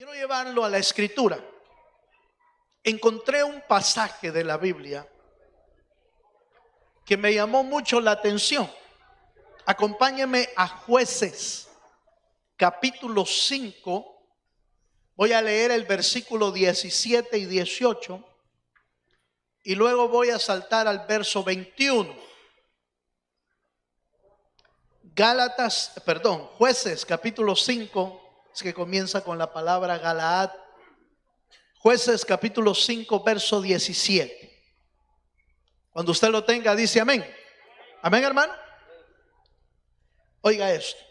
Quiero llevarlo a la escritura. Encontré un pasaje de la Biblia que me llamó mucho la atención. Acompáñenme a Jueces, capítulo 5. Voy a leer el versículo 17 y 18 y luego voy a saltar al verso 21. Jueces, capítulo 5, es que comienza con la palabra Galaad. Jueces, capítulo 5, verso 17. Cuando usted lo tenga, dice amén. Amén, hermano. Oiga esto.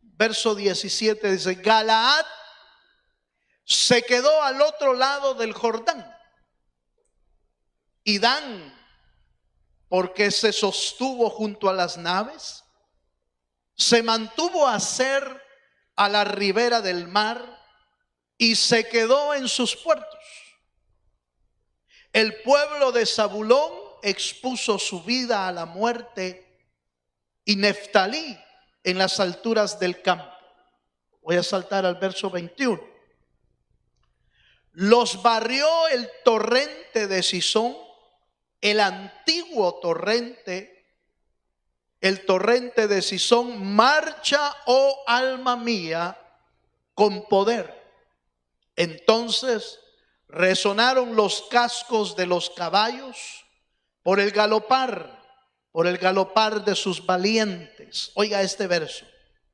Verso 17 dice: Galaad se quedó al otro lado del Jordán, y Dan, porque se sostuvo junto a las naves, se mantuvo a ser a la ribera del mar y se quedó en sus puertos. El pueblo de Zabulón expuso su vida a la muerte, y Neftalí en las alturas del campo. Voy a saltar al verso 21. Los barrió el torrente de Cisón, el antiguo torrente, el torrente de Cisón. Marcha, oh alma mía, con poder. Entonces resonaron los cascos de los caballos por el galopar de sus valientes. Oiga este verso,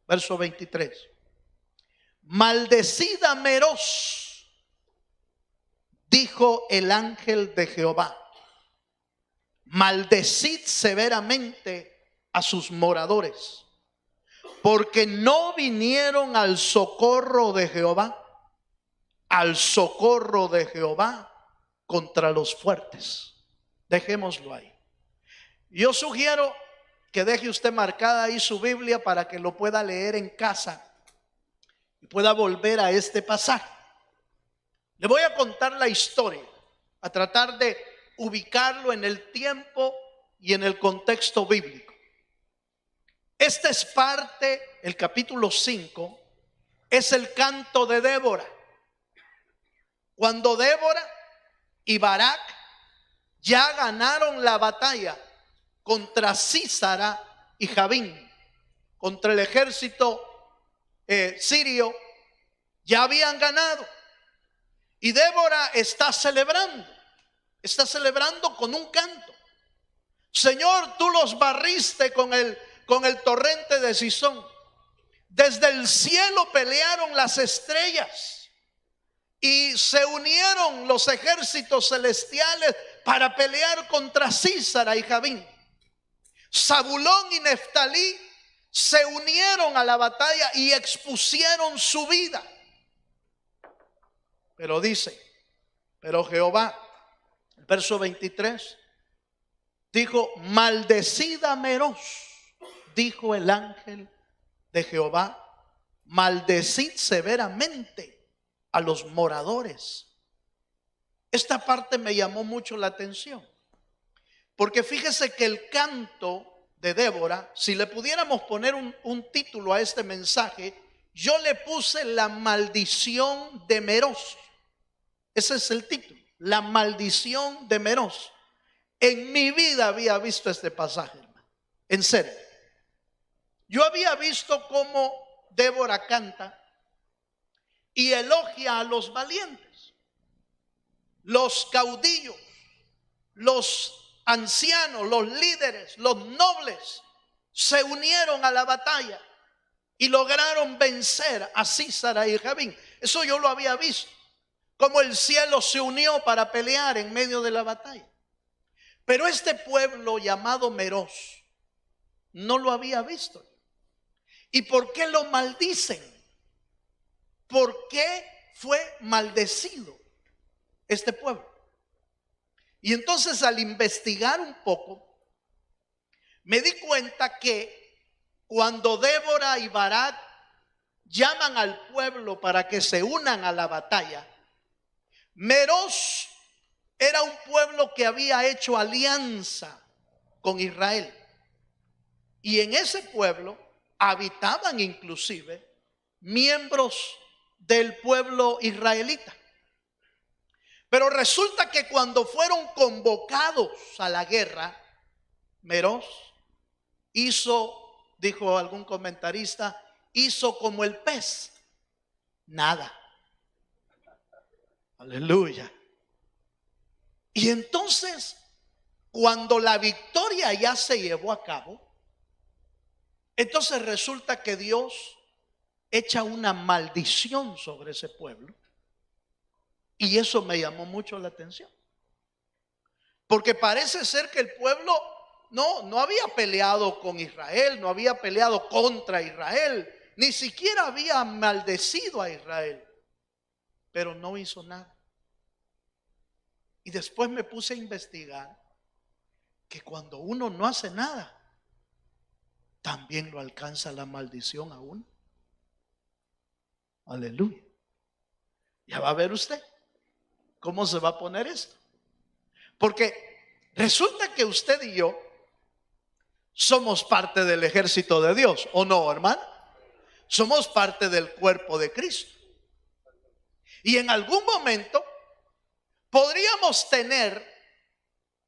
verso 23. Maldecida Meroz, dijo el ángel de Jehová, maldecid severamente a sus moradores, porque no vinieron al socorro de Jehová, contra los fuertes. Dejémoslo ahí. Yo sugiero que deje usted marcada ahí su Biblia para que lo pueda leer en casa y pueda volver a este pasaje. Le voy a contar la historia, a tratar de ubicarlo en el tiempo y en el contexto bíblico. Esta es parte, el capítulo 5, es el canto de Débora. Cuando Débora y Barak ya ganaron la batalla contra Sísara y Jabín, contra el ejército sirio, ya habían ganado. Y Débora está celebrando con un canto. Señor, tú los barriste con el torrente de Cisón. Desde el cielo pelearon las estrellas y se unieron los ejércitos celestiales para pelear contra Sísara y Jabín. Zabulón y Neftalí se unieron a la batalla y expusieron su vida. Pero dice, pero Jehová, el verso 23, dijo: maldecida Meroz, dijo el ángel de Jehová, maldecid severamente a los moradores. Esta parte me llamó mucho la atención, porque fíjese que el canto de Débora, si le pudiéramos poner un título a este mensaje, yo le puse la maldición de Meroz. Ese es el título, la maldición de Meroz. En mi vida había visto este pasaje, hermano. En serio. Yo había visto cómo Débora canta y elogia a los valientes, los caudillos, los ancianos, los líderes, los nobles se unieron a la batalla y lograron vencer a Sísara y Jabín. Eso yo lo había visto, como el cielo se unió para pelear en medio de la batalla. Pero este pueblo llamado Meroz no lo había visto. ¿Y por qué lo maldicen? ¿Por qué fue maldecido este pueblo? Y entonces, al investigar un poco, me di cuenta que cuando Débora y Barak llaman al pueblo para que se unan a la batalla, Meroz era un pueblo que había hecho alianza con Israel. Y en ese pueblo habitaban inclusive miembros del pueblo israelita. Pero resulta que cuando fueron convocados a la guerra, Meroz hizo, dijo algún comentarista, hizo como el pez, nada. Aleluya. Y entonces, cuando la victoria ya se llevó a cabo, entonces resulta que Dios echa una maldición sobre ese pueblo. Y eso me llamó mucho la atención. Porque parece ser que el pueblo no había peleado con Israel, no había peleado contra Israel, ni siquiera había maldecido a Israel, pero no hizo nada. Y después me puse a investigar que cuando uno no hace nada, también lo alcanza la maldición a uno. Aleluya. Ya va a ver usted cómo se va a poner esto. Porque resulta que usted y yo somos parte del ejército de Dios, ¿o no, hermano? Somos parte del cuerpo de Cristo. Y en algún momento podríamos tener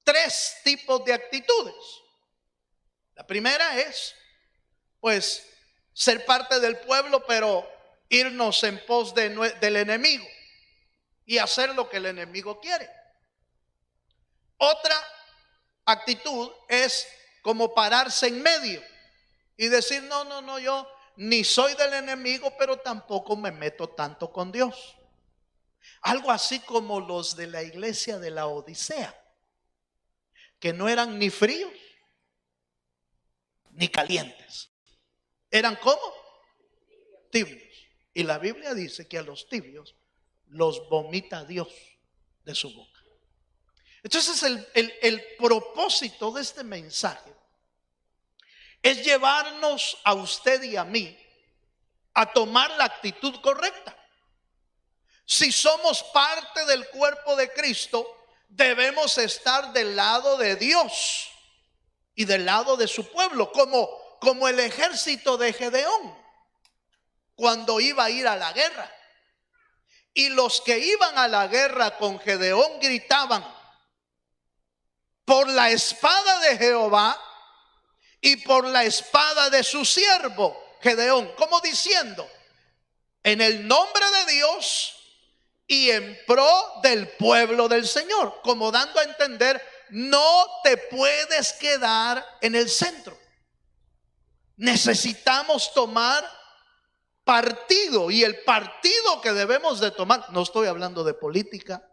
tres tipos de actitudes. La primera es, pues, ser parte del pueblo, pero irnos en pos del enemigo y hacer lo que el enemigo quiere. Otra actitud es como pararse en medio y decir, no, yo ni soy del enemigo, pero tampoco me meto tanto con Dios. Algo así como los de la iglesia de la Odisea, que no eran ni fríos ni calientes. ¿Eran cómo? Tibios. Y la Biblia dice que a los tibios los vomita Dios de su boca. Entonces el propósito de este mensaje es llevarnos a usted y a mí a tomar la actitud correcta. Si somos parte del cuerpo de Cristo, debemos estar del lado de Dios y del lado de su pueblo, como el ejército de Gedeón cuando iba a ir a la guerra. Y los que iban a la guerra con Gedeón gritaban: por la espada de Jehová y por la espada de su siervo Gedeón, como diciendo, en el nombre de Dios y en pro del pueblo del Señor, como dando a entender, no te puedes quedar en el centro. Necesitamos tomar partido, y el partido que debemos de tomar, no estoy hablando de política,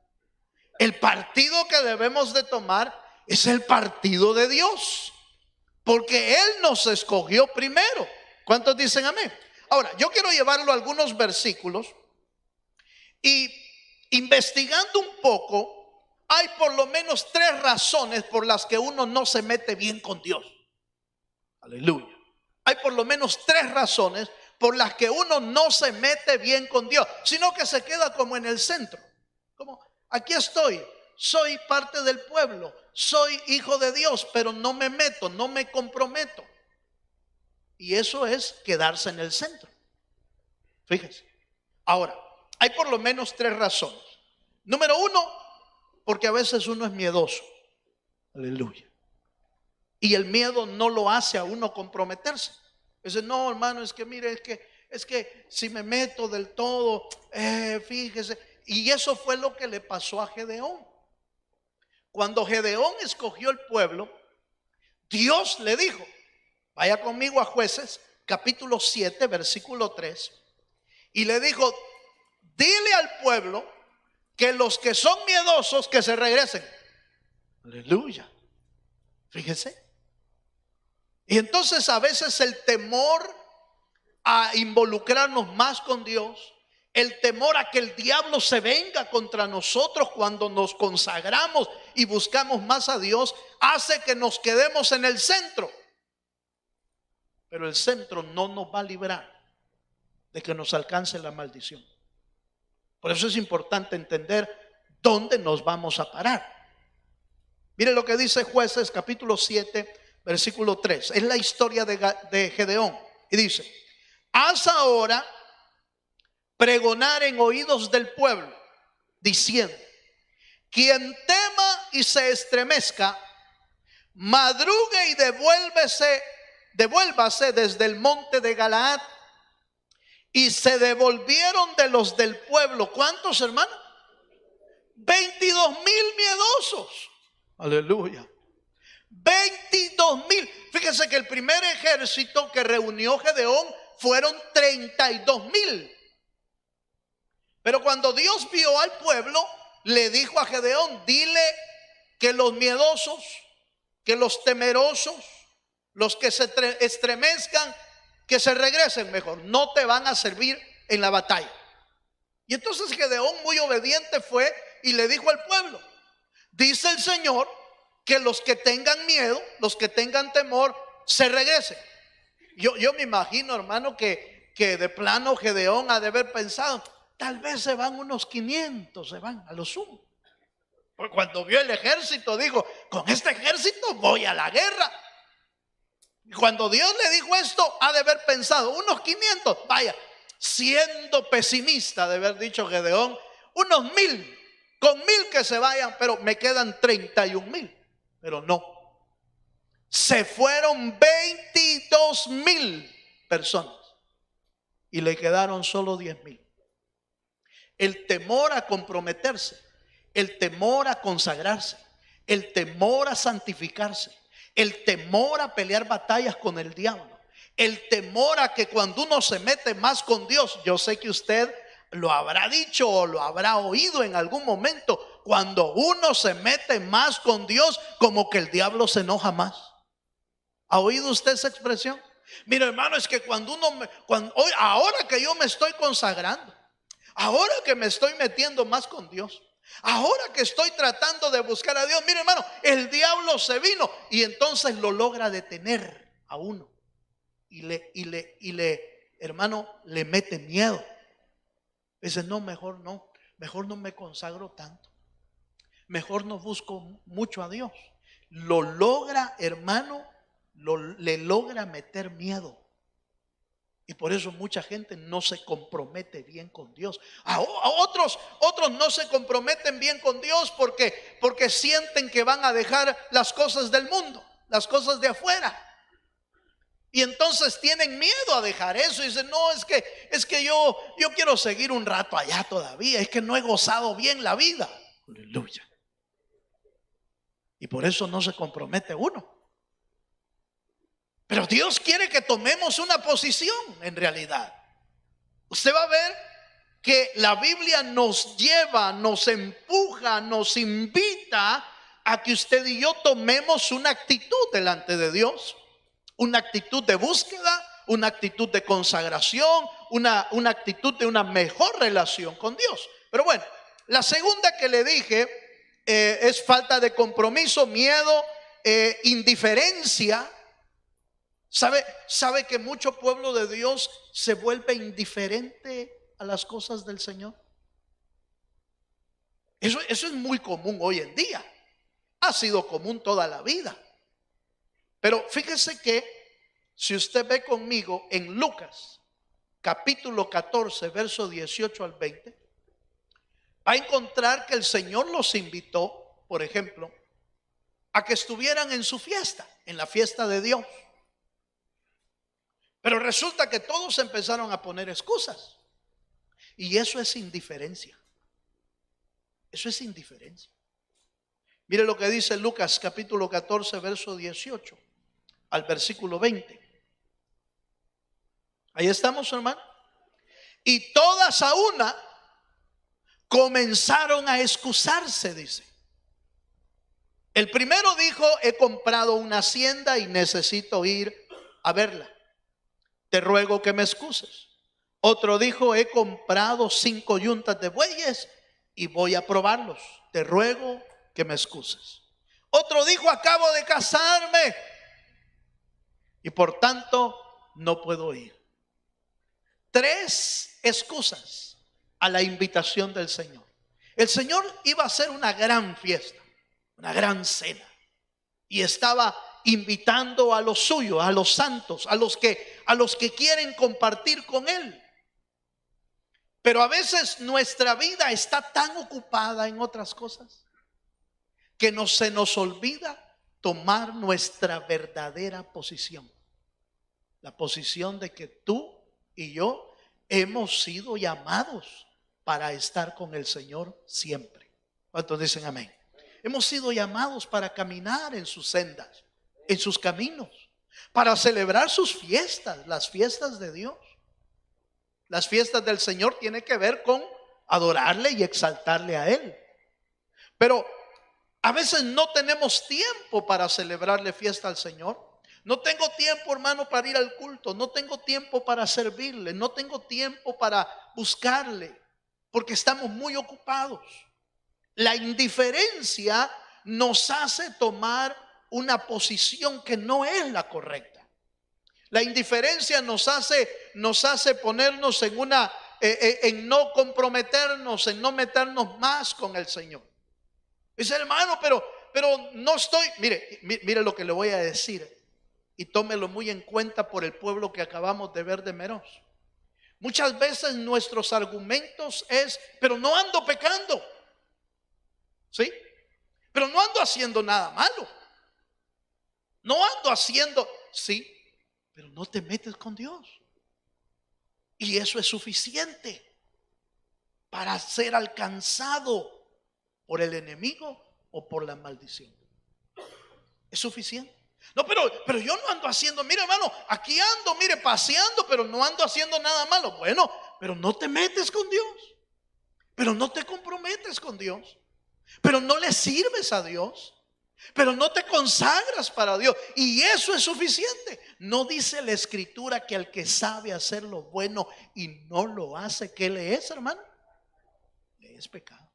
el partido que debemos de tomar es el partido de Dios, porque Él nos escogió primero. ¿Cuántos dicen amén? Ahora, yo quiero llevarlo a algunos versículos y investigando un poco, hay por lo menos tres razones por las que uno no se mete bien con Dios. Aleluya. Hay por lo menos tres razones por las que uno no se mete bien con Dios, sino que se queda como en el centro. Como, aquí estoy, soy parte del pueblo, soy hijo de Dios, pero no me meto, no me comprometo. Y eso es quedarse en el centro. Fíjense. Ahora, hay por lo menos tres razones. Número uno, porque a veces uno es miedoso. Aleluya. Y el miedo no lo hace a uno comprometerse. Dice, no, hermano, es que mire, es que si me meto del todo, fíjese. Y eso fue lo que le pasó a Gedeón. Cuando Gedeón escogió el pueblo, Dios le dijo, vaya conmigo a Jueces, capítulo 7, versículo 3. Y le dijo, dile al pueblo que los que son miedosos que se regresen. Aleluya. Fíjese. Y entonces a veces el temor a involucrarnos más con Dios, el temor a que el diablo se venga contra nosotros cuando nos consagramos y buscamos más a Dios, hace que nos quedemos en el centro. Pero el centro no nos va a librar de que nos alcance la maldición. Por eso es importante entender dónde nos vamos a parar. Mire lo que dice Jueces capítulo 7, versículo 3. Es la historia de Gedeón. Y dice, haz ahora pregonar en oídos del pueblo, diciendo: quien tema y se estremezca, madrugue y devuélvase desde el monte de Galaad. Y se devolvieron de los del pueblo. ¿Cuántos, hermanos? 22,000 miedosos. Aleluya. 22,000. Fíjense que el primer ejército que reunió Gedeón fueron 32,000. Pero cuando Dios vio al pueblo, le dijo a Gedeón: dile que los miedosos, que los temerosos, los que se estremezcan, que se regresen mejor, no te van a servir en la batalla. Y entonces Gedeón, muy obediente, fue y le dijo al pueblo: dice el Señor que los que tengan miedo, los que tengan temor, se regresen. Yo me imagino, hermano, que de plano Gedeón ha de haber pensado: tal vez se van unos 500, se van a lo sumo. Porque cuando vio el ejército dijo: con este ejército voy a la guerra. Y cuando Dios le dijo esto, ha de haber pensado: unos 500, vaya, siendo pesimista, de haber dicho Gedeón, unos 1,000, con 1,000 que se vayan, pero me quedan 31,000. Pero no, se fueron 22,000 personas y le quedaron solo 10,000. El temor a comprometerse, el temor a consagrarse, el temor a santificarse, el temor a pelear batallas con el diablo, el temor a que cuando uno se mete más con Dios, yo sé que usted lo habrá dicho o lo habrá oído en algún momento: cuando uno se mete más con Dios, como que el diablo se enoja más. ¿Ha oído usted esa expresión? Mira, hermano, es que ahora que yo me estoy consagrando, ahora que me estoy metiendo más con Dios, ahora que estoy tratando de buscar a Dios, mire, hermano, el diablo se vino y entonces lo logra detener a uno y hermano, le mete miedo. Dice: no, mejor no me consagro tanto, mejor no busco mucho a Dios. Lo logra, hermano, le logra meter miedo. Y por eso mucha gente no se compromete bien con Dios. A otros no se comprometen bien con Dios porque sienten que van a dejar las cosas del mundo, las cosas de afuera. Y entonces tienen miedo a dejar eso y dicen: no, es que yo quiero seguir un rato allá todavía, es que no he gozado bien la vida. Aleluya. Y por eso no se compromete uno. Pero Dios quiere que tomemos una posición en realidad. Usted va a ver que la Biblia nos lleva, nos empuja, nos invita a que usted y yo tomemos una actitud delante de Dios. Una actitud de búsqueda, una actitud de consagración, una actitud de una mejor relación con Dios. Pero bueno, la segunda que le dije es falta de compromiso, miedo, indiferencia. ¿Sabe que mucho pueblo de Dios se vuelve indiferente a las cosas del Señor? Eso es muy común hoy en día. Ha sido común toda la vida. Pero fíjese que si usted ve conmigo en Lucas capítulo 14, verso 18 al 20, va a encontrar que el Señor los invitó, por ejemplo, a que estuvieran en su fiesta, en la fiesta de Dios. Pero resulta que todos empezaron a poner excusas. Y eso es indiferencia. Eso es indiferencia. Mire lo que dice Lucas capítulo 14, verso 18 al versículo 20. Ahí estamos, hermano. Y todas a una comenzaron a excusarse, dice. El primero dijo: he comprado una hacienda y necesito ir a verla. Te ruego que me excuses. Otro dijo: he comprado 5 yuntas de bueyes y voy a probarlos. Te ruego que me excuses. Otro dijo: acabo de casarme y por tanto no puedo ir. 3 excusas a la invitación del Señor. El Señor iba a hacer una gran fiesta, una gran cena, y estaba invitando a los suyos, a los santos, a los que quieren compartir con Él. Pero a veces nuestra vida está tan ocupada en otras cosas que se nos olvida tomar nuestra verdadera posición. La posición de que tú y yo hemos sido llamados para estar con el Señor siempre. ¿Cuántos dicen amén? Hemos sido llamados para caminar en sus sendas, en sus caminos, para celebrar sus fiestas, las fiestas de Dios. Las fiestas del Señor tienen que ver con adorarle y exaltarle a Él. Pero a veces no tenemos tiempo para celebrarle fiesta al Señor. No tengo tiempo, hermano, para ir al culto. No tengo tiempo para servirle. No tengo tiempo para buscarle, porque estamos muy ocupados. La indiferencia nos hace tomar una posición que no es la correcta. La indiferencia nos hace ponernos en no comprometernos, en no meternos más con el Señor. Dice, hermano, pero no estoy. Mire lo que le voy a decir, y tómelo muy en cuenta por el pueblo que acabamos de ver de Meroz. Muchas veces nuestros argumentos es, pero no ando pecando, ¿sí? Pero no ando haciendo nada malo. No ando haciendo, sí, pero no te metes con Dios. Y eso es suficiente para ser alcanzado por el enemigo o por la maldición. Es suficiente. No, pero yo no ando haciendo, mire, hermano, aquí ando, mire, paseando, pero no ando haciendo nada malo. Bueno, pero no te metes con Dios, pero no te comprometes con Dios, pero no le sirves a Dios, pero no te consagras para Dios, y eso es suficiente. No dice la Escritura que al que sabe hacer lo bueno y no lo hace, ¿qué le es, hermano? Le es pecado.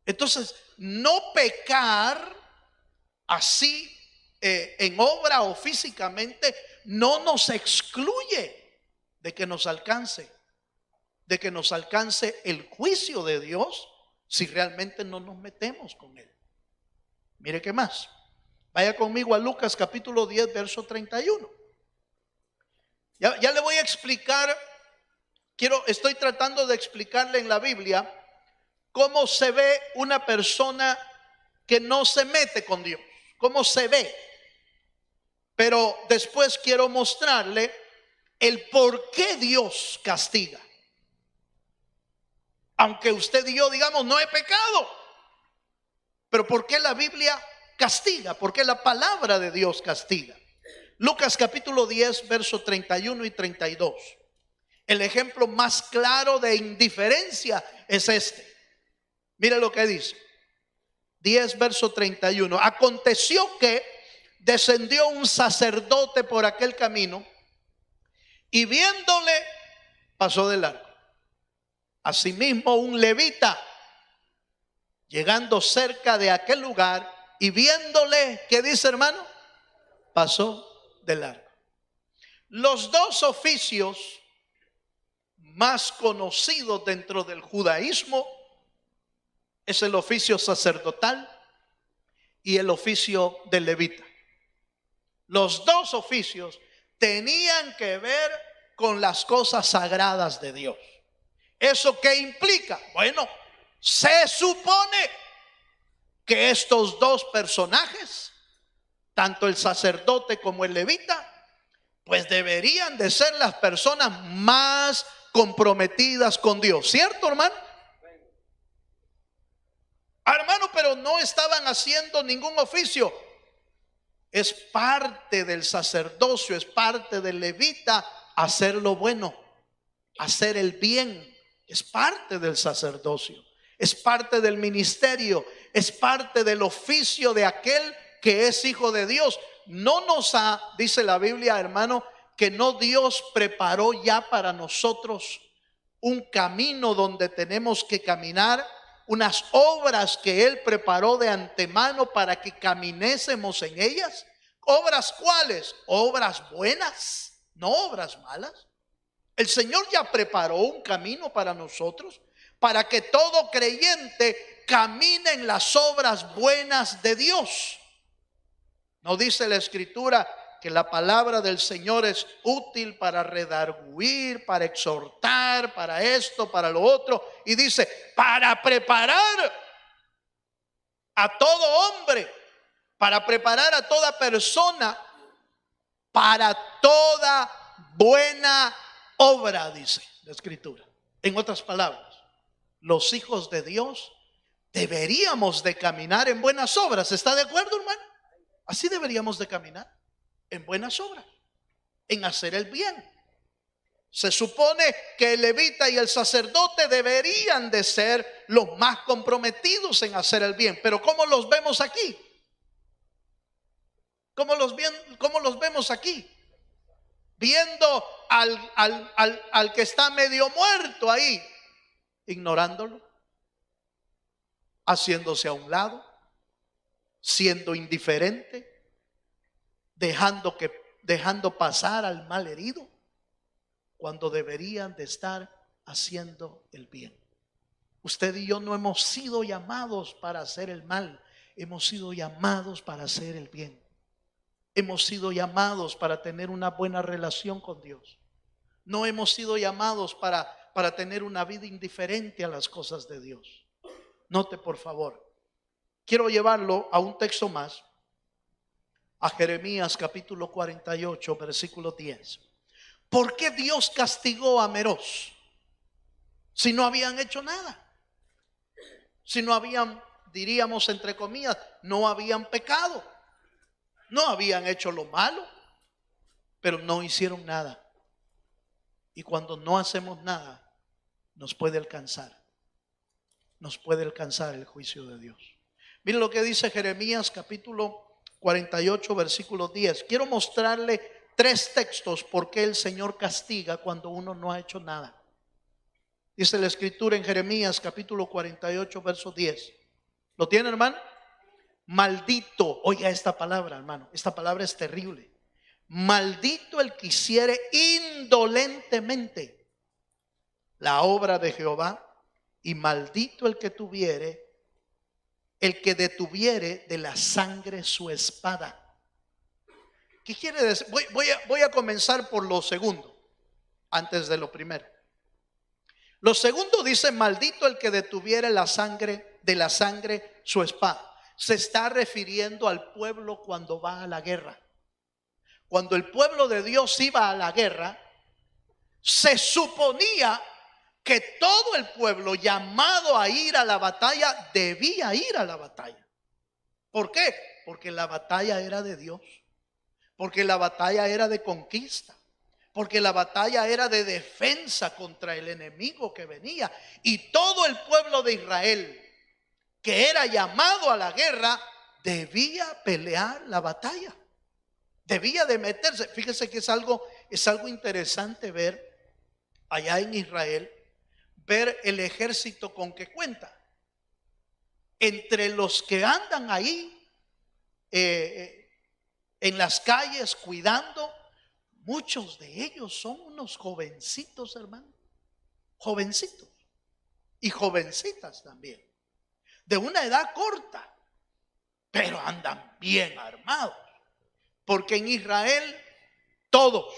Entonces, no pecar así en obra o físicamente no nos excluye de que nos alcance el juicio de Dios si realmente no nos metemos con Él. Mire qué más. Vaya conmigo a Lucas capítulo 10, verso 31. Ya le voy a explicar. Estoy tratando de explicarle en la Biblia cómo se ve una persona que no se mete con Dios. Cómo se ve. Pero después quiero mostrarle el por qué Dios castiga. Aunque usted y yo digamos no he pecado, pero ¿por qué la Biblia castiga? ¿Por qué la palabra de Dios castiga? Lucas capítulo 10, verso 31 y 32. El ejemplo más claro de indiferencia es este. Mire lo que dice. 10, verso 31. Aconteció que descendió un sacerdote por aquel camino y viéndole pasó de largo. Asimismo un levita, llegando cerca de aquel lugar y viéndole, ¿qué dice, hermano? Pasó de largo. Los dos oficios más conocidos dentro del judaísmo es el oficio sacerdotal y el oficio del levita. Los dos oficios tenían que ver con las cosas sagradas de Dios. ¿Eso qué implica? Bueno, se supone que estos dos personajes, tanto el sacerdote como el levita, pues deberían de ser las personas más comprometidas con Dios. ¿Cierto, hermano? Hermano, pero no estaban haciendo ningún oficio. Es parte del sacerdocio, es parte del levita hacer lo bueno, hacer el bien. Es parte del sacerdocio, es parte del ministerio, es parte del oficio de aquel que es hijo de Dios. Dice la Biblia, hermano, que no Dios preparó ya para nosotros un camino donde tenemos que caminar, unas obras que Él preparó de antemano para que caminésemos en ellas. ¿Obras cuáles? Obras buenas, no obras malas. El Señor ya preparó un camino para nosotros, para que todo creyente camine en las obras buenas de Dios. ¿No dice la Escritura que la palabra del Señor es útil para redarguir, para exhortar, para esto, para lo otro. Y dice, para preparar a todo hombre, para preparar a toda persona, para toda buena obra, dice la Escritura. En otras palabras, los hijos de Dios deberíamos de caminar en buenas obras. ¿Está de acuerdo, hermano? Así deberíamos de caminar, en buenas obras, en hacer el bien. Se supone que el levita y el sacerdote deberían de ser los más comprometidos en hacer el bien. Pero ¿cómo los vemos aquí? ¿Cómo los vemos aquí? Viendo al que está medio muerto ahí, ignorándolo, haciéndose a un lado, siendo indiferente, dejando pasar al mal herido, cuando deberían de estar haciendo el bien. Usted y yo no hemos sido llamados para hacer el mal, hemos sido llamados para hacer el bien. Hemos sido llamados para tener una buena relación con Dios. No hemos sido llamados para tener una vida indiferente a las cosas de Dios. Note, por favor, quiero llevarlo a un texto más, a Jeremías capítulo 48, versículo 10. ¿Por qué Dios castigó a Meroz si no habían hecho nada? Si no habían, diríamos entre comillas, no habían pecado, no habían hecho lo malo, pero no hicieron nada. Y cuando no hacemos nada, nos puede alcanzar el juicio de Dios. Miren lo que dice Jeremías capítulo 48, versículo 10. Quiero mostrarle 3 textos por qué el Señor castiga cuando uno no ha hecho nada. Dice la Escritura en Jeremías capítulo 48, verso 10. ¿Lo tiene, hermano? Maldito, oiga esta palabra, hermano, esta palabra es terrible. Maldito el que hiciere indolentemente la obra de Jehová, y maldito el que detuviere de la sangre su espada. ¿Qué quiere decir? Voy a comenzar por lo segundo, antes de lo primero. Lo segundo dice, maldito el que detuviere de la sangre su espada. Se está refiriendo al pueblo cuando va a la guerra. Cuando el pueblo de Dios iba a la guerra, se suponía que todo el pueblo llamado a ir a la batalla debía ir a la batalla. ¿Por qué? Porque la batalla era de Dios, porque la batalla era de conquista, porque la batalla era de defensa contra el enemigo que venía. Y todo el pueblo de Israel que era llamado a la guerra debía pelear la batalla, debía de meterse. Fíjese que es algo interesante ver allá en Israel, ver el ejército con que cuenta. Entre los que andan ahí en las calles cuidando, muchos de ellos son unos jovencitos, hermano, jovencitos y jovencitas también, de una edad corta, pero andan bien armados. Porque en Israel todos,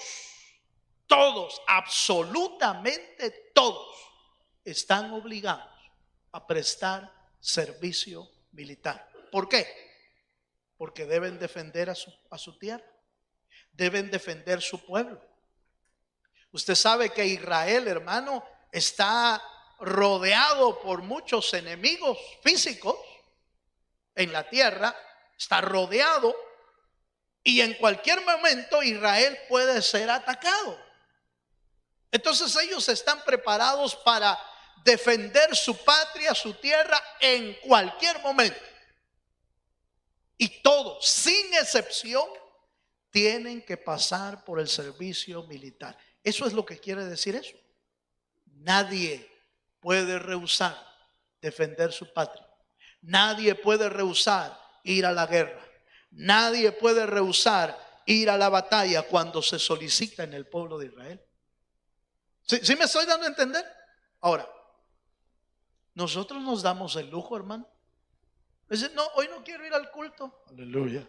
absolutamente todos, están obligados a prestar servicio militar. ¿Por qué? Porque deben defender a su tierra, deben defender su pueblo. Usted sabe que Israel, hermano, está rodeado por muchos enemigos físicos en la tierra, está rodeado, y en cualquier momento Israel puede ser atacado. Entonces ellos están preparados para defender su patria, su tierra, en cualquier momento. Y todos, sin excepción, tienen que pasar por el servicio militar. Eso es lo que quiere decir eso. Nadie puede rehusar defender su patria. Nadie puede rehusar ir a la guerra. Nadie puede rehusar ir a la batalla cuando se solicita en el pueblo de Israel. ¿Sí me estoy dando a entender? Ahora, nosotros nos damos el lujo, hermano. Dice, no, hoy no quiero ir al culto. Aleluya.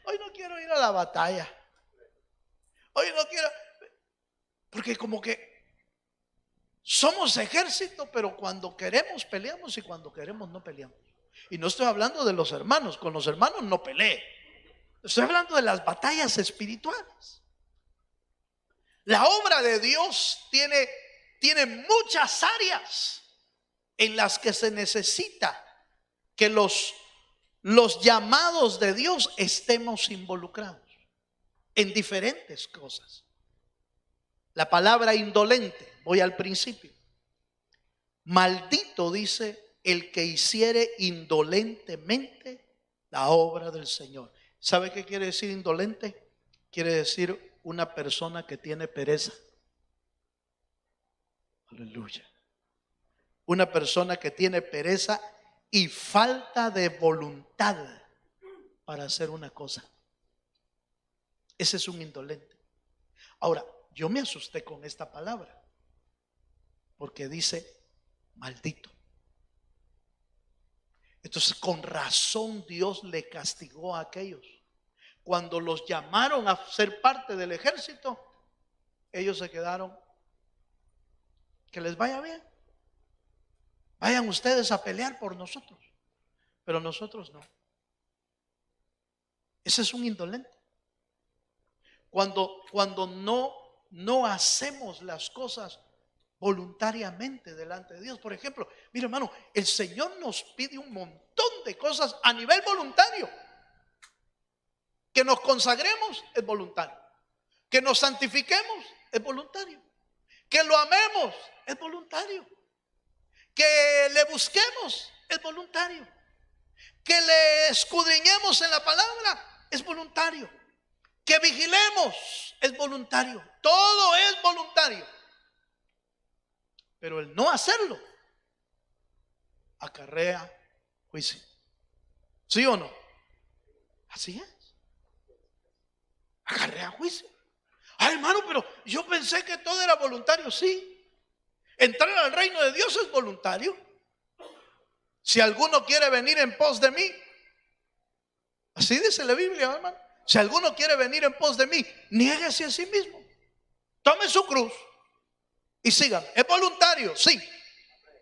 hoy no quiero ir a la batalla. Hoy no quiero, porque como que somos ejército, pero cuando queremos peleamos y cuando queremos no peleamos. Y no estoy hablando de los hermanos, con los hermanos no peleé. Estoy hablando de las batallas espirituales. La obra de Dios tiene muchas áreas en las que se necesita que los llamados de Dios estemos involucrados en diferentes cosas. La palabra indolente, voy al principio. Maldito, dice, el que hiciere indolentemente la obra del Señor. ¿Sabe qué quiere decir indolente? Quiere decir una persona que tiene pereza. Aleluya. Una persona que tiene pereza y falta de voluntad para hacer una cosa. Ese es un indolente. Ahora, yo me asusté con esta palabra porque dice maldito. Entonces, con razón Dios le castigó a aquellos. Cuando los llamaron a ser parte del ejército, ellos se quedaron, que les vaya bien. Vayan ustedes a pelear por nosotros, pero nosotros no. Ese es un indolente. Cuando no hacemos las cosas voluntariamente delante de Dios. Por ejemplo, mire hermano, el Señor nos pide un montón de cosas a nivel voluntario. Que nos consagremos es voluntario. Que nos santifiquemos es voluntario. Que lo amemos es voluntario. Que le busquemos es voluntario. Que le escudriñemos en la palabra es voluntario. Que vigilemos es voluntario. Todo es voluntario. Pero el no hacerlo acarrea juicio. ¿Sí o no? Así es. Acarrea juicio. Ay, hermano, pero yo pensé que todo era voluntario. Sí. Entrar al reino de Dios es voluntario. Si alguno quiere venir en pos de mí, así dice la Biblia, hermano. Si alguno quiere venir en pos de mí, niéguese a sí mismo. Tome su cruz y sígame. ¿Es voluntario? Sí.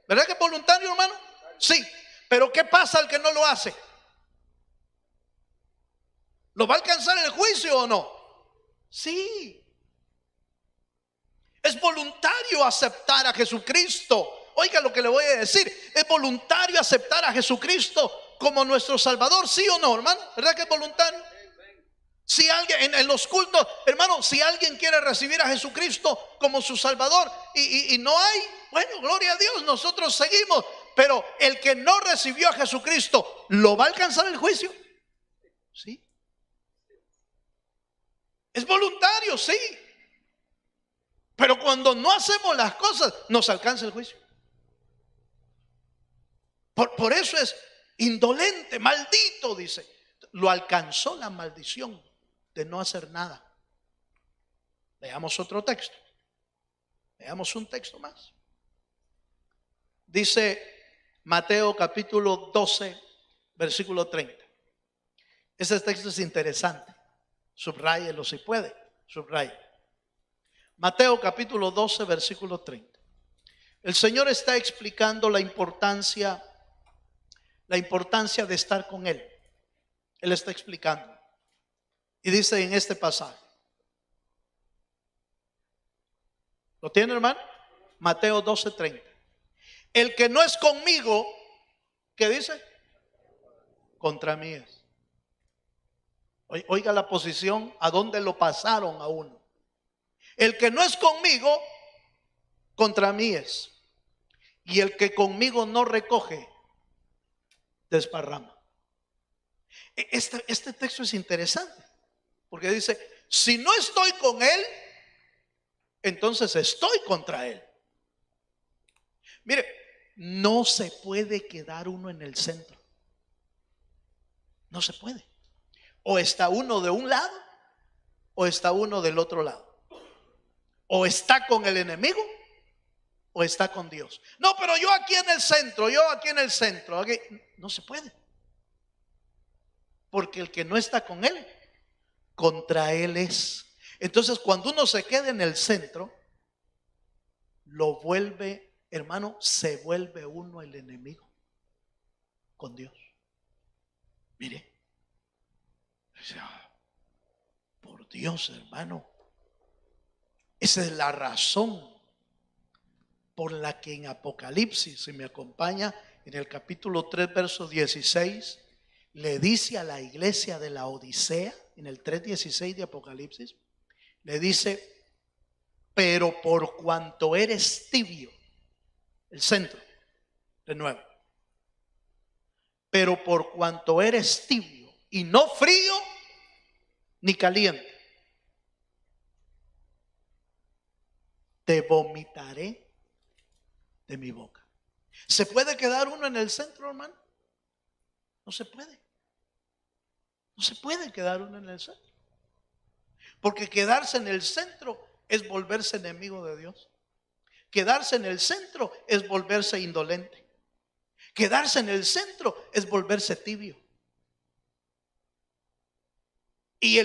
¿Verdad que es voluntario, hermano? Sí. Pero ¿qué pasa al que no lo hace? ¿Lo va a alcanzar el juicio o no? Sí. Es voluntario aceptar a Jesucristo. Oiga lo que le voy a decir. Es voluntario aceptar a Jesucristo como nuestro Salvador, ¿sí o no, hermano? ¿Verdad que es voluntario? Si alguien en los cultos, hermano, si alguien quiere recibir a Jesucristo como su Salvador y no hay, bueno, gloria a Dios, nosotros seguimos. Pero el que no recibió a Jesucristo, ¿lo va a alcanzar el juicio? Sí. Es voluntario, sí. Pero cuando no hacemos las cosas, nos alcanza el juicio. Por eso es indolente, maldito, dice. Lo alcanzó la maldición de no hacer nada. Veamos otro texto. Veamos un texto más. Dice Mateo capítulo 12, versículo 30. Ese texto es interesante. Subráyelo si puede. Subraye. Mateo capítulo 12, versículo 30. El Señor está explicando la importancia de estar con Él. Él está explicando. Y dice en este pasaje. ¿Lo tiene, hermano? Mateo 12, 30. El que no es conmigo, ¿qué dice? Contra mí es. Oiga la posición, a dónde lo pasaron a uno. El que no es conmigo, contra mí es. Y el que conmigo no recoge, desparrama. Este texto es interesante. Porque dice, si no estoy con él, entonces estoy contra él. Mire, no se puede quedar uno en el centro. No se puede. O está uno de un lado, o está uno del otro lado. O está con el enemigo, o está con Dios. No, pero yo aquí en el centro, aquí. No se puede. Porque el que no está con él, contra él es. Entonces, cuando uno se queda en el centro, lo vuelve, hermano, se vuelve uno el enemigo con Dios. Mire, por Dios, hermano, esa es la razón por la que en Apocalipsis, si me acompaña, en el capítulo 3, verso 16, le dice a la iglesia de la Odisea, en el 3:16 de Apocalipsis, le dice: pero por cuanto eres tibio, el centro, de nuevo, pero por cuanto eres tibio y no frío ni caliente, te vomitaré de mi boca. ¿Se puede quedar uno en el centro, hermano? No se puede. No se puede quedar uno en el centro. Porque quedarse en el centro es volverse enemigo de Dios. Quedarse en el centro es volverse indolente. Quedarse en el centro es volverse tibio. Y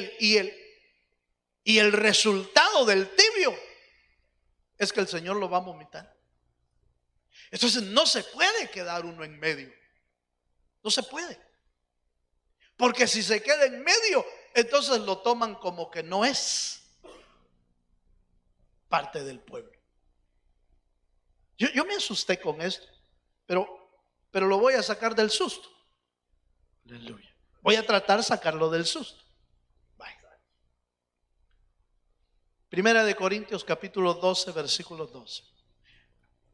el resultado del tibio es que el Señor lo va a vomitar. Entonces no se puede quedar uno en medio. No se puede. Porque si se queda en medio, entonces lo toman como que no es parte del pueblo. Yo me asusté con esto, pero lo voy a sacar del susto. Aleluya. Voy a tratar de sacarlo del susto. Primera de Corintios capítulo 12, versículo 12.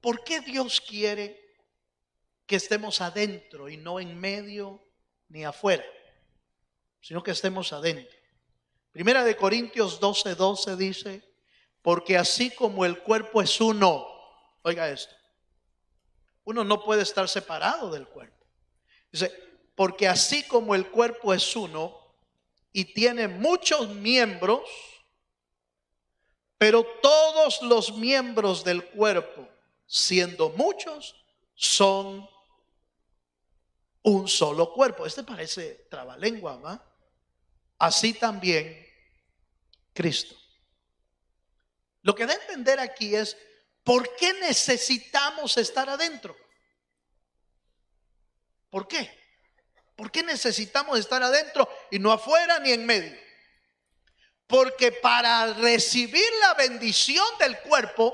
¿Por qué Dios quiere que estemos adentro y no en medio ni afuera, sino que estemos adentro? Primera de Corintios 12, 12 dice: porque así como el cuerpo es uno, oiga esto, uno no puede estar separado del cuerpo. Dice: porque así como el cuerpo es uno y tiene muchos miembros, pero todos los miembros del cuerpo, siendo muchos, son un solo cuerpo. Este parece trabalengua, ¿va? Así también Cristo. Lo que da a entender aquí es: ¿por qué necesitamos estar adentro? ¿Por qué? ¿Por qué necesitamos estar adentro y no afuera ni en medio? Porque para recibir la bendición del cuerpo,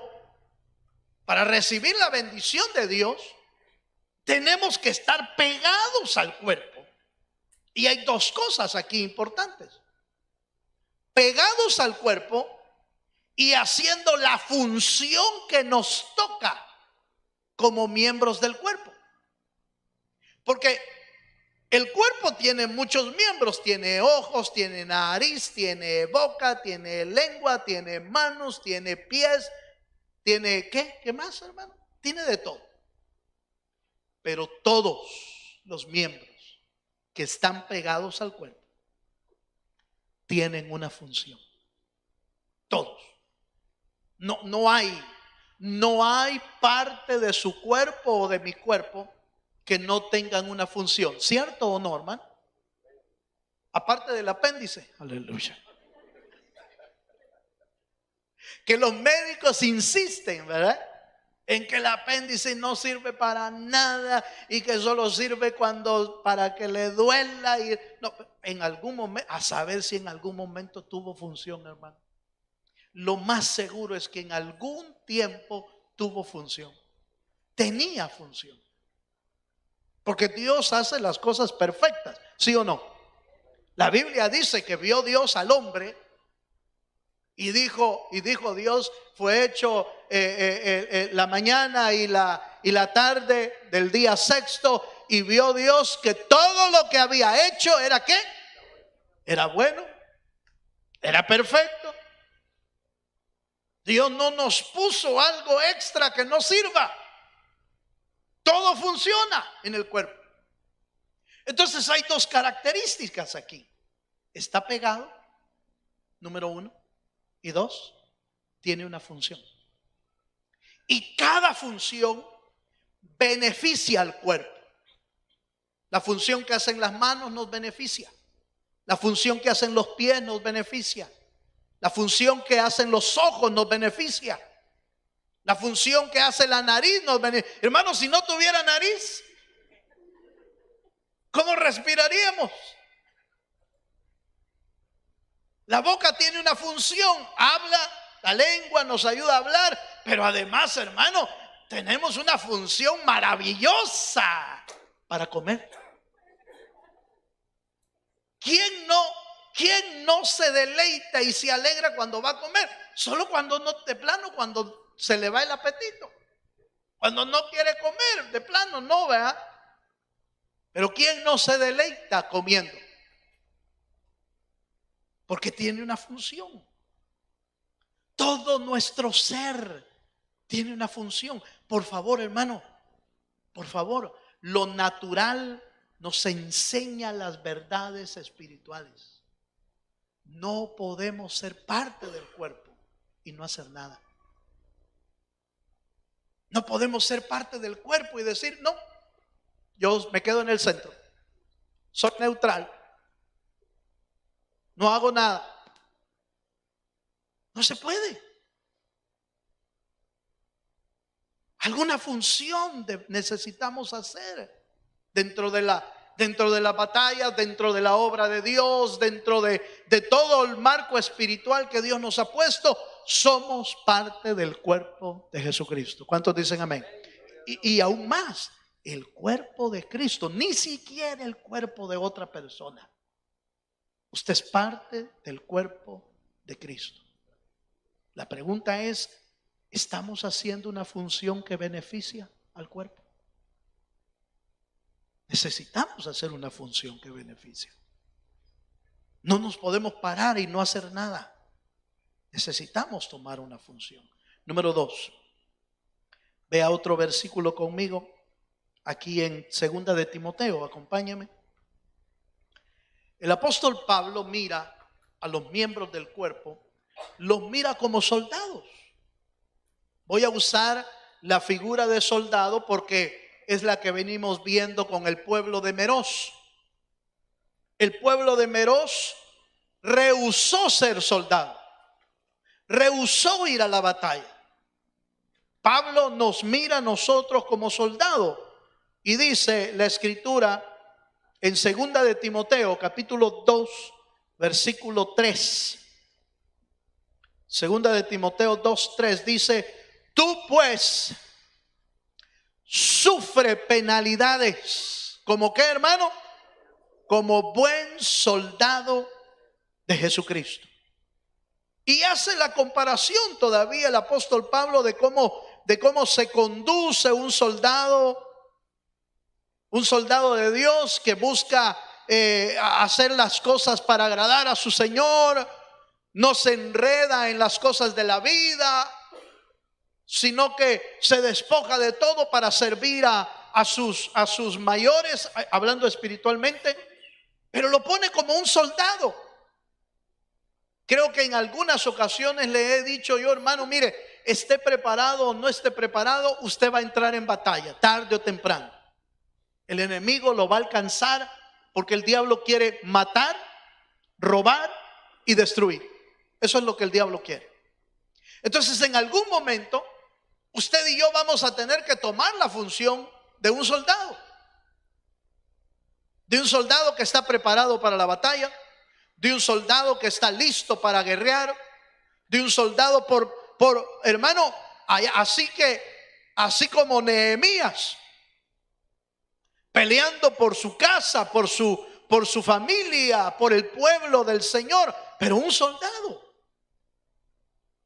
para recibir la bendición de Dios, tenemos que estar pegados al cuerpo. Y hay dos cosas aquí importantes: pegados al cuerpo y haciendo la función que nos toca como miembros del cuerpo. Porque el cuerpo tiene muchos miembros: tiene ojos, tiene nariz, tiene boca, tiene lengua, tiene manos, tiene pies, tiene ¿qué más, hermano? Tiene de todo. Pero todos los miembros que están pegados al cuerpo tienen una función. Todos. No hay parte de su cuerpo o de mi cuerpo que no tengan una función. ¿Cierto o no, hermano? Aparte del apéndice. Aleluya. Que los médicos insisten, ¿verdad?, en que el apéndice no sirve para nada y que solo sirve para que le duela. Y no, en algún momento, a saber si en algún momento tuvo función, hermano. Lo más seguro es que en algún tiempo tuvo función. Tenía función. Porque Dios hace las cosas perfectas, ¿sí o no? La Biblia dice que vio Dios al hombre y dijo Dios: fue hecho la mañana y la tarde del día sexto, y vio Dios que todo lo que había hecho era ¿qué? Era bueno, era perfecto. Dios no nos puso algo extra que no sirva. Todo funciona en el cuerpo. Entonces hay dos características aquí: está pegado, número uno, y dos, tiene una función. Y cada función beneficia al cuerpo. La función que hacen las manos nos beneficia. La función que hacen los pies nos beneficia. La función que hacen los ojos nos beneficia. La función que hace la nariz nos beneficia. Hermano, si no tuviera nariz, ¿cómo respiraríamos? La boca tiene una función, habla, la lengua nos ayuda a hablar, pero además, hermano, tenemos una función maravillosa para comer. ¿Quién no se deleita y se alegra cuando va a comer? Solo cuando no, de plano, cuando se le va el apetito. Cuando no quiere comer, de plano no, ¿verdad? Pero ¿quién no se deleita comiendo? Porque tiene una función. Todo nuestro ser tiene una función. Por favor, hermano, por favor, lo natural nos enseña las verdades espirituales. No podemos ser parte del cuerpo y no hacer nada. No podemos ser parte del cuerpo y decir, no, yo me quedo en el centro. Soy neutral. No hago nada. No se puede. Alguna función necesitamos hacer dentro de la batalla, dentro de la obra de Dios, dentro de todo el marco espiritual que Dios nos ha puesto. Somos parte del cuerpo de Jesucristo. ¿Cuántos dicen amén? Y aún más, el cuerpo de Cristo, ni siquiera el cuerpo de otra persona. Usted es parte del cuerpo de Cristo. La pregunta es, ¿estamos haciendo una función que beneficia al cuerpo? Necesitamos hacer una función que beneficia. No nos podemos parar y no hacer nada. Necesitamos tomar una función. Número 2. Vea otro versículo conmigo. Aquí en 2 de Timoteo, acompáñame. El apóstol Pablo mira a los miembros del cuerpo, los mira como soldados. Voy a usar la figura de soldado porque es la que venimos viendo con el pueblo de Meroz. El pueblo de Meroz rehusó ser soldado, rehusó ir a la batalla. Pablo nos mira a nosotros como soldados y dice la escritura en 2 de Timoteo capítulo 2 versículo 3. 2 de Timoteo 2:3 dice: tú pues sufre penalidades. ¿Como qué, hermano? Como buen soldado de Jesucristo. Y hace la comparación todavía el apóstol Pablo de cómo se conduce un soldado de Dios que busca hacer las cosas para agradar a su Señor. No se enreda en las cosas de la vida, sino que se despoja de todo para servir a sus mayores, hablando espiritualmente, pero lo pone como un soldado. Creo que en algunas ocasiones le he dicho yo, hermano, mire, esté preparado o no esté preparado, usted va a entrar en batalla, tarde o temprano. El enemigo lo va a alcanzar porque el diablo quiere matar, robar y destruir. Eso es lo que el diablo quiere. Entonces, en algún momento, usted y yo vamos a tener que tomar la función de un soldado. De un soldado que está preparado para la batalla, de un soldado que está listo para guerrear, de un soldado hermano, así como Nehemías, peleando por su casa, por su familia, por el pueblo del Señor, pero un soldado.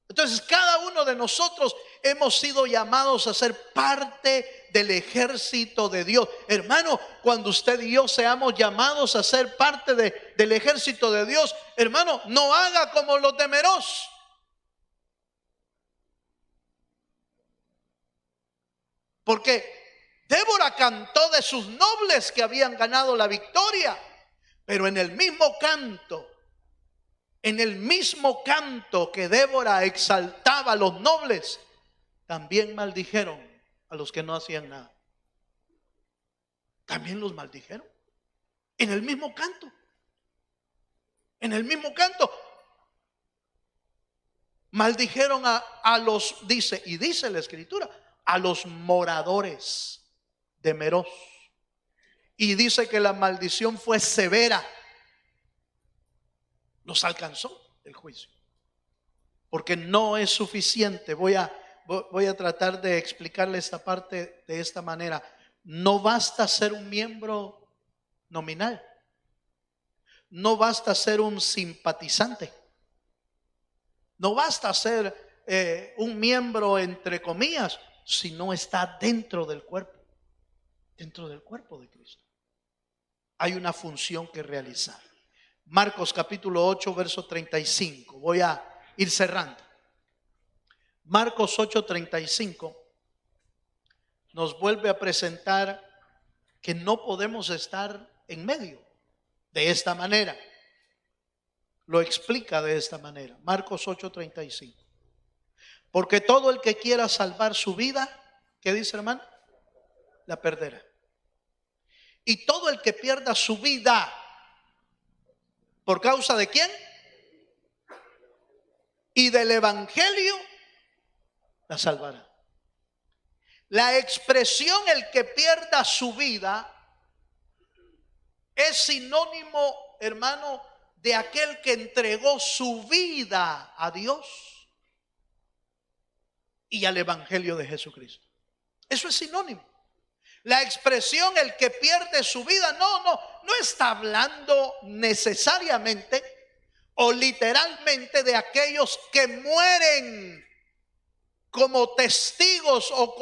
Entonces cada uno de nosotros hemos sido llamados a ser parte del ejército de Dios. Hermano, cuando usted y yo seamos llamados a ser parte del ejército de Dios, hermano, no haga como los de Meroz. Porque Débora cantó de sus nobles que habían ganado la victoria, pero en el mismo canto que Débora exaltaba a los nobles, también maldijeron a los que no hacían nada. También los maldijeron en el mismo canto. En el mismo canto maldijeron a los, dice, y dice la escritura, a los moradores de Meroz. Y dice que la maldición fue severa. Los alcanzó el juicio. Porque no es suficiente. Voy a tratar de explicarle esta parte de esta manera. No basta ser un miembro nominal. No basta ser un simpatizante. No basta ser un miembro entre comillas, si no está dentro del cuerpo de Cristo. Hay una función que realizar. Marcos capítulo 8, verso 35. Voy a ir cerrando. Marcos 8:35 nos vuelve a presentar que no podemos estar en medio de esta manera. Lo explica de esta manera. Marcos 8:35. Porque todo el que quiera salvar su vida, ¿qué dice, hermano? La perderá. Y todo el que pierda su vida, ¿por causa de quién? Y del evangelio, la salvará. La expresión el que pierda su vida es sinónimo, hermano, de aquel que entregó su vida a Dios y al evangelio de Jesucristo. Eso es sinónimo. La expresión el que pierde su vida no está hablando necesariamente o literalmente de aquellos que mueren como testigos o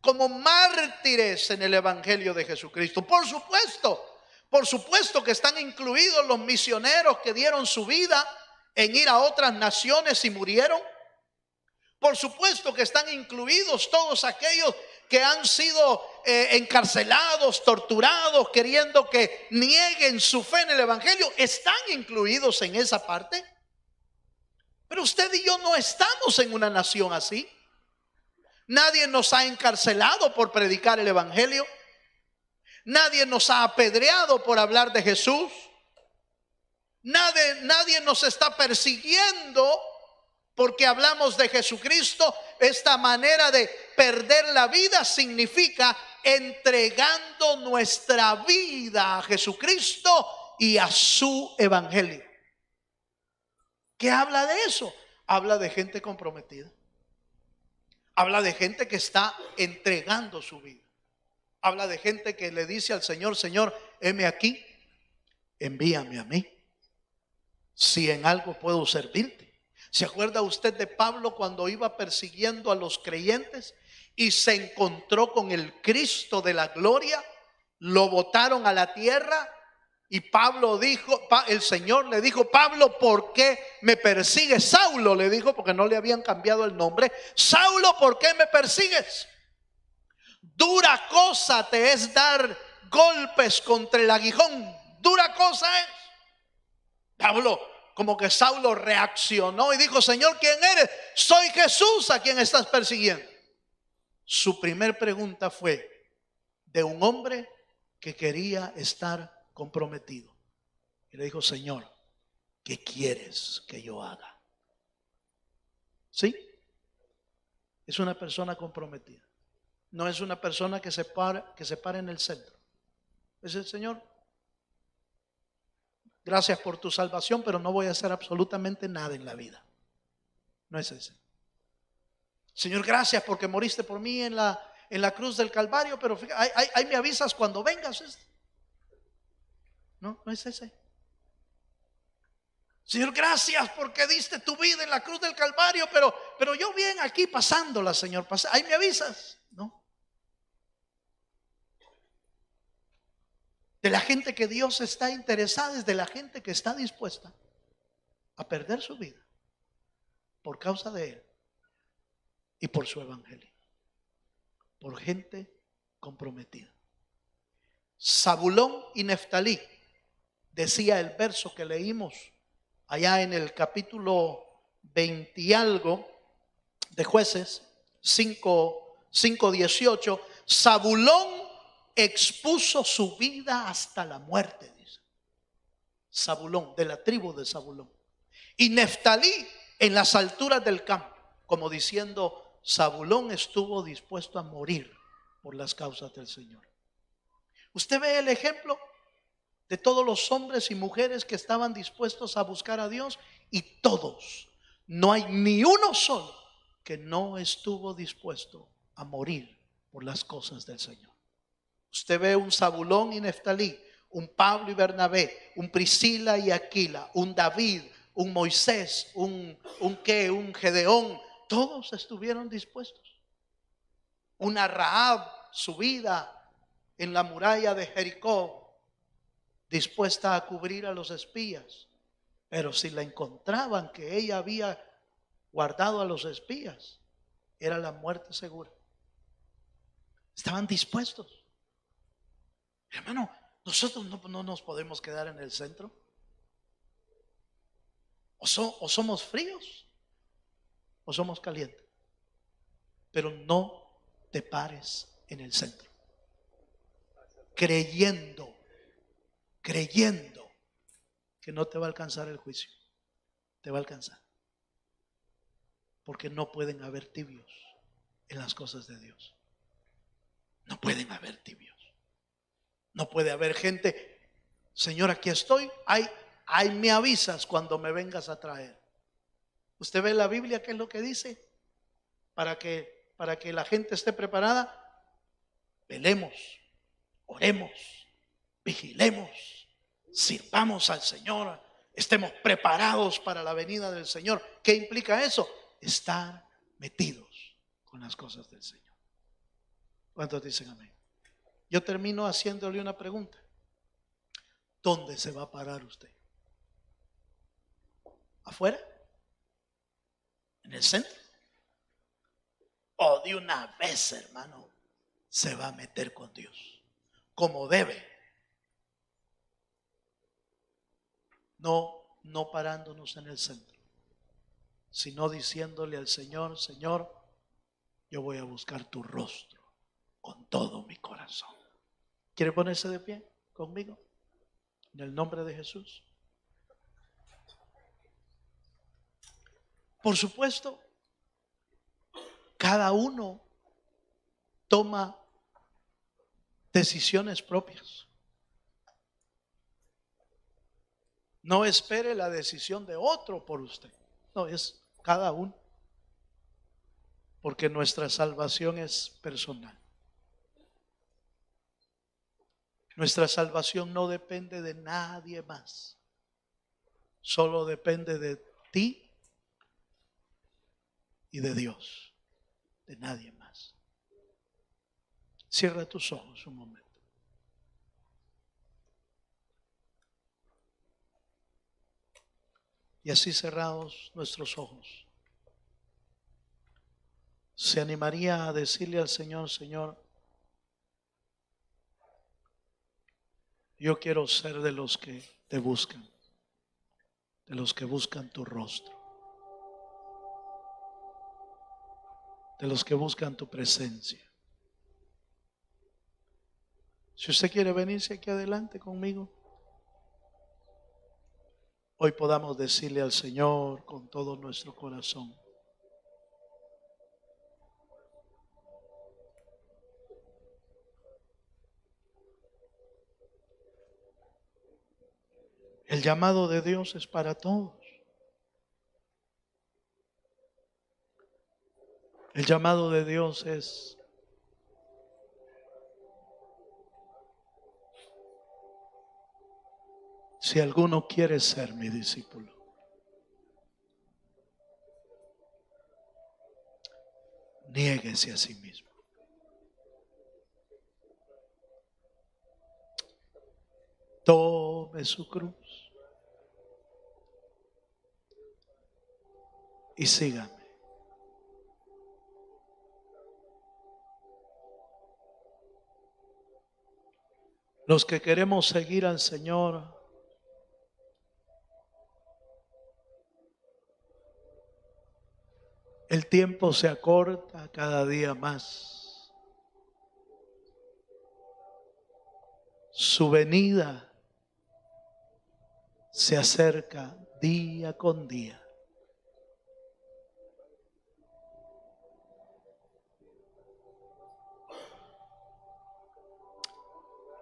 como mártires en el evangelio de Jesucristo. Por supuesto que están incluidos los misioneros que dieron su vida en ir a otras naciones y murieron. Por supuesto que están incluidos todos aquellos que han sido encarcelados, torturados, queriendo que nieguen su fe en el evangelio. Están incluidos en esa parte. Pero usted y yo no estamos en una nación así. Nadie nos ha encarcelado por predicar el evangelio. Nadie nos ha apedreado por hablar de Jesús. Nadie nos está persiguiendo porque hablamos de Jesucristo. Esta manera de perder la vida significa entregando nuestra vida a Jesucristo y a su evangelio. ¿Qué habla de eso? Habla de gente comprometida. Habla de gente que está entregando su vida. Habla de gente que le dice al Señor: Señor, heme aquí, envíame a mí, si en algo puedo servirte. ¿Se acuerda usted de Pablo cuando iba persiguiendo a los creyentes y se encontró con el Cristo de la gloria? Lo botaron a la tierra y Pablo dijo, el Señor le dijo: Pablo, ¿por qué me persigues? Saulo le dijo, porque no le habían cambiado el nombre. Saulo, ¿por qué me persigues? Dura cosa te es dar golpes contra el aguijón. Dura cosa es. Pablo, como que Saulo reaccionó y dijo: Señor, ¿quién eres? Soy Jesús a quien estás persiguiendo. Su primer pregunta fue de un hombre que quería estar comprometido. Y le dijo: Señor, ¿qué quieres que yo haga? ¿Sí? Es una persona comprometida. No es una persona que se para en el centro. Es el Señor, gracias por tu salvación, pero no voy a hacer absolutamente nada en la vida. No es ese. Señor, gracias porque moriste por mí en la cruz del Calvario, pero ahí me avisas cuando vengas. No es ese. Señor, gracias porque diste tu vida en la cruz del Calvario, pero yo bien aquí pasándola, Señor. Ahí me avisas. No. De la gente que Dios está interesada es de la gente que está dispuesta a perder su vida por causa de Él y por su evangelio. Por gente comprometida. Zabulón y Neftalí, decía el verso que leímos allá en el capítulo 20 y algo de Jueces 5:18. Zabulón expuso su vida hasta la muerte, dice. Zabulón, de la tribu de Zabulón. Y Neftalí en las alturas del campo, como diciendo, Zabulón estuvo dispuesto a morir por las causas del Señor. Usted ve el ejemplo de todos los hombres y mujeres que estaban dispuestos a buscar a Dios, y todos, no hay ni uno solo que no estuvo dispuesto a morir por las cosas del Señor. Usted ve un Zabulón y Neftalí, un Pablo y Bernabé, un Priscila y Aquila, un David, un Moisés, un Gedeón. Todos estuvieron dispuestos. Una Rahab, su vida en la muralla de Jericó, dispuesta a cubrir a los espías. Pero si la encontraban que ella había guardado a los espías, era la muerte segura. Estaban dispuestos. Hermano, nosotros no nos podemos quedar en el centro. O somos fríos o somos calientes. Pero no te pares en el centro. Creyendo que no te va a alcanzar el juicio. Te va a alcanzar. Porque no pueden haber tibios en las cosas de Dios. No pueden haber tibios. No puede haber gente, Señor, aquí estoy, ahí me avisas cuando me vengas a traer. Usted ve la Biblia, ¿qué es lo que dice? Para que la gente esté preparada, velemos, oremos, vigilemos, sirvamos al Señor, estemos preparados para la venida del Señor. ¿Qué implica eso? Estar metidos con las cosas del Señor. ¿Cuántos dicen amén? Yo termino haciéndole una pregunta. ¿Dónde se va a parar usted? ¿Afuera? ¿En el centro? ¿O de una vez, hermano, se va a meter con Dios como debe? No parándonos en el centro, sino diciéndole al Señor, Señor, yo voy a buscar tu rostro con todo mi corazón. ¿Quiere ponerse de pie conmigo? En el nombre de Jesús. Por supuesto, cada uno toma decisiones propias. No espere la decisión de otro por usted. No, es cada uno. Porque nuestra salvación es personal. Nuestra salvación no depende de nadie más. Solo depende de ti y de Dios. De nadie más. Cierra tus ojos un momento. Y así cerrados nuestros ojos, ¿se animaría a decirle al Señor, Señor, yo quiero ser de los que te buscan, de los que buscan tu rostro, de los que buscan tu presencia? Si usted quiere venirse aquí adelante conmigo, hoy podamos decirle al Señor con todo nuestro corazón: el llamado de Dios es para todos. El llamado de Dios es si alguno quiere ser mi discípulo, niéguese a sí mismo. Tome su cruz y sígame. Los que queremos seguir al Señor, el tiempo se acorta cada día más. Su venida se acerca día con día.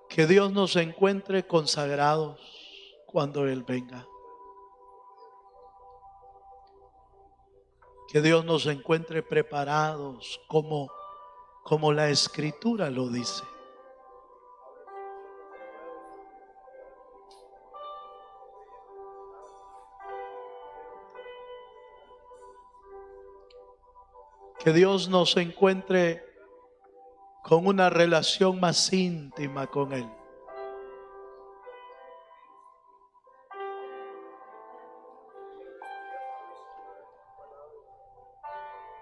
Que Dios nos encuentre consagrados cuando Él venga. Que Dios nos encuentre preparados como la Escritura lo dice. Que Dios nos encuentre con una relación más íntima con Él.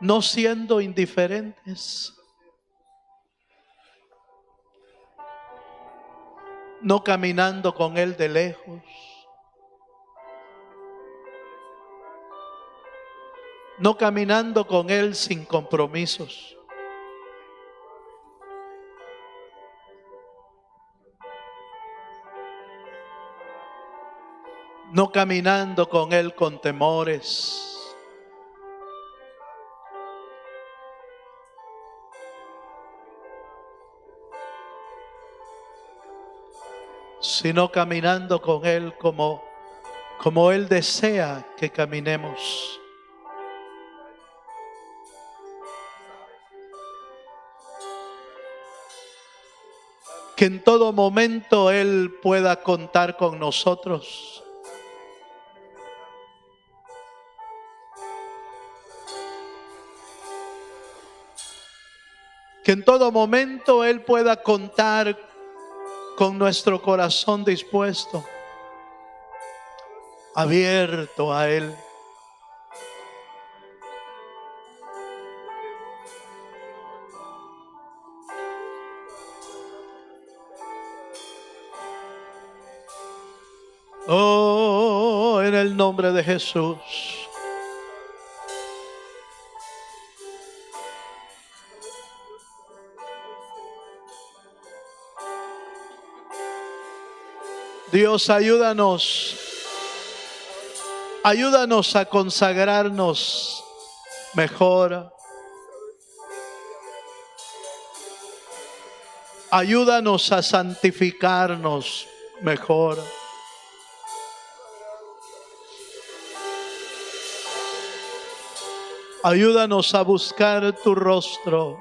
No siendo indiferentes, no caminando con Él de lejos, no caminando con Él sin compromisos, no caminando con Él con temores, sino caminando con Él como Él desea que caminemos. Que en todo momento Él pueda contar con nosotros. Que en todo momento Él pueda contar con nuestro corazón dispuesto, abierto a Él. Oh, en el nombre de Jesús. Dios, ayúdanos a consagrarnos mejor. Ayúdanos a santificarnos mejor. Ayúdanos a buscar tu rostro